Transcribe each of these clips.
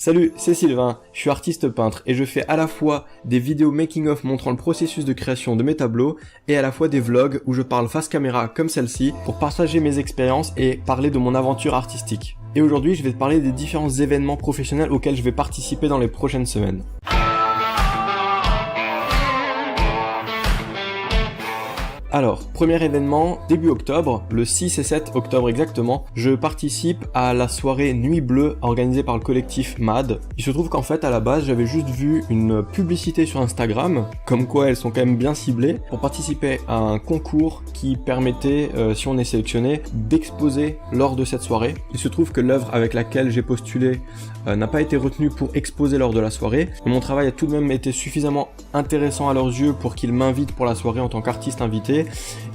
Salut, c'est Sylvain, je suis artiste peintre et je fais à la fois des vidéos making-of montrant le processus de création de mes tableaux et à la fois des vlogs où je parle face caméra comme celle-ci pour partager mes expériences et parler de mon aventure artistique. Et aujourd'hui, je vais te parler des différents événements professionnels auxquels je vais participer dans les prochaines semaines. Alors, premier événement, début octobre, le 6 et 7 octobre exactement, je participe à la soirée Nuit Bleue organisée par le collectif MAD. Il se trouve qu'en fait, à la base, j'avais juste vu une publicité sur Instagram, comme quoi elles sont quand même bien ciblées, pour participer à un concours qui permettait, si on est sélectionné, d'exposer lors de cette soirée. Il se trouve que l'œuvre avec laquelle j'ai postulé n'a pas été retenue pour exposer lors de la soirée, mais mon travail a tout de même été suffisamment intéressant à leurs yeux pour qu'ils m'invitent pour la soirée en tant qu'artiste invité.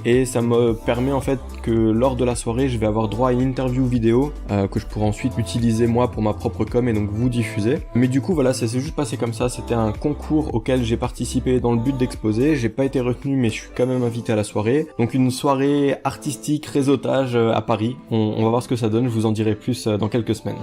Et ça me permet en fait que lors de la soirée je vais avoir droit à une interview vidéo que je pourrai ensuite utiliser moi pour ma propre com et donc vous diffuser. Mais du coup voilà, ça s'est juste passé comme ça, c'était un concours auquel j'ai participé dans le but d'exposer, j'ai pas été retenu mais je suis quand même invité à la soirée. Donc une soirée artistique, réseautage à Paris, on va voir ce que ça donne, je vous en dirai plus dans quelques semaines.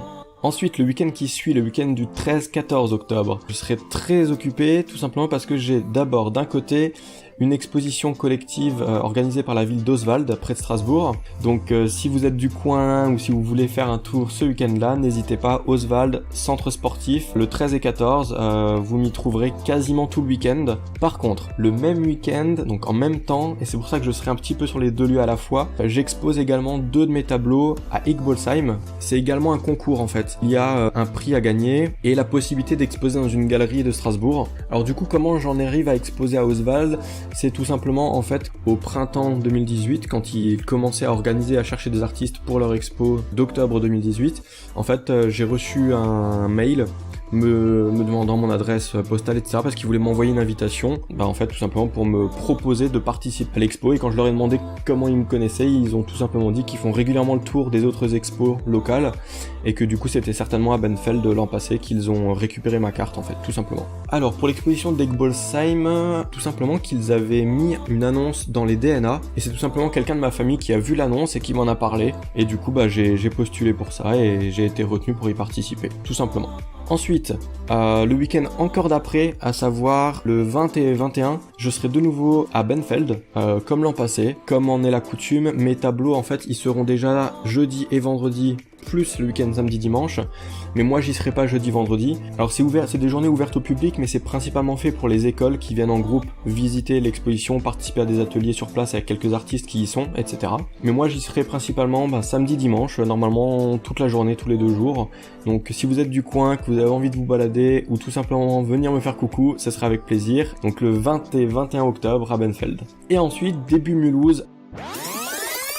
Ensuite, le week-end qui suit, le week-end du 13-14 octobre, je serai très occupé, tout simplement parce que j'ai d'abord d'un côté une exposition collective organisée par la ville d'Oswald, près de Strasbourg. Donc si vous êtes du coin ou si vous voulez faire un tour ce week-end-là, n'hésitez pas, Oswald, centre sportif, le 13 et 14, vous m'y trouverez quasiment tout le week-end. Par contre, le même week-end, donc en même temps, et c'est pour ça que je serai un petit peu sur les deux lieux à la fois, j'expose également deux de mes tableaux à Igbolsheim. C'est également un concours en fait. Il y a un prix à gagner et la possibilité d'exposer dans une galerie de Strasbourg. Alors du coup, comment j'en arrive à exposer à Oswald ? C'est tout simplement en fait au printemps 2018, quand ils commençaient à organiser, à chercher des artistes pour leur expo d'octobre 2018. En fait, j'ai reçu un mail me demandant mon adresse postale, etc. parce qu'ils voulaient m'envoyer une invitation, en fait tout simplement pour me proposer de participer à l'expo. Et quand je leur ai demandé comment ils me connaissaient, ils ont tout simplement dit qu'ils font régulièrement le tour des autres expos locales et que du coup c'était certainement à Benfeld l'an passé qu'ils ont récupéré ma carte en fait, tout simplement. Alors pour l'exposition d'Igbolsheim, tout simplement qu'ils avaient mis une annonce dans les DNA et c'est tout simplement quelqu'un de ma famille qui a vu l'annonce et qui m'en a parlé et du coup j'ai postulé pour ça et j'ai été retenu pour y participer, tout simplement. Ensuite, le week-end encore d'après, à savoir le 20 et 21, je serai de nouveau à Benfeld, comme l'an passé. Comme en est la coutume, mes tableaux en fait ils seront déjà jeudi et vendredi, plus le week-end samedi dimanche, mais moi j'y serai pas jeudi vendredi. Alors c'est ouvert, c'est des journées ouvertes au public, mais c'est principalement fait pour les écoles qui viennent en groupe visiter l'exposition, participer à des ateliers sur place avec quelques artistes qui y sont, etc. Mais moi j'y serai principalement samedi dimanche, normalement toute la journée, tous les 2 jours. Donc si vous êtes du coin, que vous avez envie de vous balader ou tout simplement venir me faire coucou, ça sera avec plaisir. Donc le 20 et 21 octobre à Benfeld. Et ensuite début Mulhouse,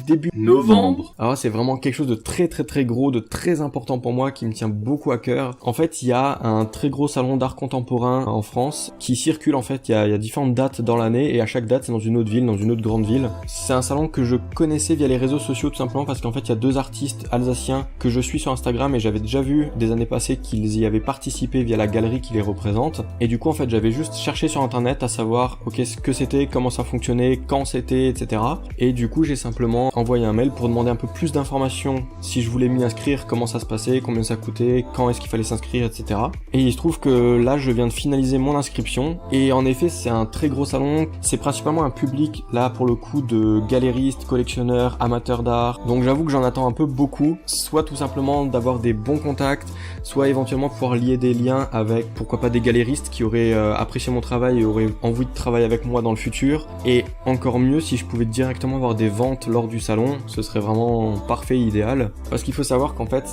début novembre. Alors c'est vraiment quelque chose de très gros, de très important pour moi, qui me tient beaucoup à cœur. En fait, il y a un très gros salon d'art contemporain en France qui circule en fait, il y a différentes dates dans l'année et à chaque date c'est dans une autre ville, dans une autre grande ville. C'est un salon que je connaissais via les réseaux sociaux tout simplement parce qu'en fait il y a 2 artistes alsaciens que je suis sur Instagram et j'avais déjà vu des années passées qu'ils y avaient participé via la galerie qui les représente. Et du coup en fait j'avais juste cherché sur internet à savoir ce que c'était, comment ça fonctionnait, quand c'était, etc. Et du coup j'ai simplement envoyer un mail pour demander un peu plus d'informations si je voulais m'y inscrire, comment ça se passait, combien ça coûtait, quand est-ce qu'il fallait s'inscrire, etc. Et il se trouve que là je viens de finaliser mon inscription et en effet c'est un très gros salon, c'est principalement un public là pour le coup de galéristes, collectionneurs, amateurs d'art, donc j'avoue que j'en attends un peu beaucoup, soit tout simplement d'avoir des bons contacts, soit éventuellement pouvoir lier des liens avec pourquoi pas des galéristes qui auraient apprécié mon travail et auraient envie de travailler avec moi dans le futur, et encore mieux si je pouvais directement avoir des ventes lors du salon, ce serait vraiment parfait, idéal. Parce qu'il faut savoir qu'en fait,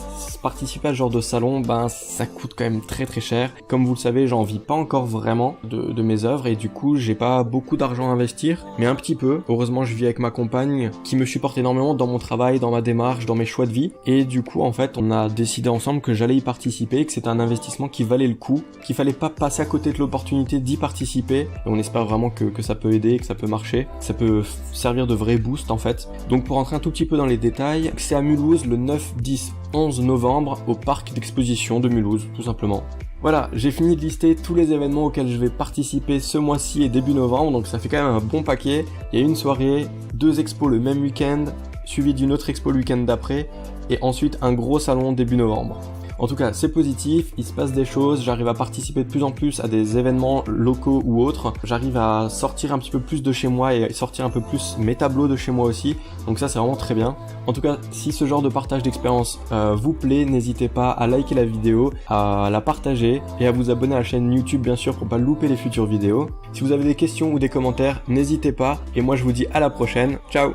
participer à ce genre de salon, ça coûte quand même très cher. Comme vous le savez, j'en vis pas encore vraiment de mes œuvres et du coup, j'ai pas beaucoup d'argent à investir, mais un petit peu. Heureusement, je vis avec ma compagne qui me supporte énormément dans mon travail, dans ma démarche, dans mes choix de vie. Et du coup, en fait, on a décidé ensemble que j'allais y participer, que c'était un investissement qui valait le coup, qu'il fallait pas passer à côté de l'opportunité d'y participer. Et on espère vraiment que ça peut aider, que ça peut marcher, que ça peut servir de vrai boost en fait. Donc pour rentrer un tout petit peu dans les détails, c'est à Mulhouse le 9, 10, 11 novembre au parc d'exposition de Mulhouse, tout simplement. Voilà, j'ai fini de lister tous les événements auxquels je vais participer ce mois-ci et début novembre, donc ça fait quand même un bon paquet. Il y a une soirée, 2 expos le même week-end, suivi d'une autre expo le week-end d'après, et ensuite un gros salon début novembre. En tout cas, c'est positif, il se passe des choses, j'arrive à participer de plus en plus à des événements locaux ou autres, j'arrive à sortir un petit peu plus de chez moi et sortir un peu plus mes tableaux de chez moi aussi, donc ça c'est vraiment très bien. En tout cas, si ce genre de partage d'expérience vous plaît, n'hésitez pas à liker la vidéo, à la partager et à vous abonner à la chaîne YouTube bien sûr pour pas louper les futures vidéos. Si vous avez des questions ou des commentaires, n'hésitez pas et moi je vous dis à la prochaine, ciao.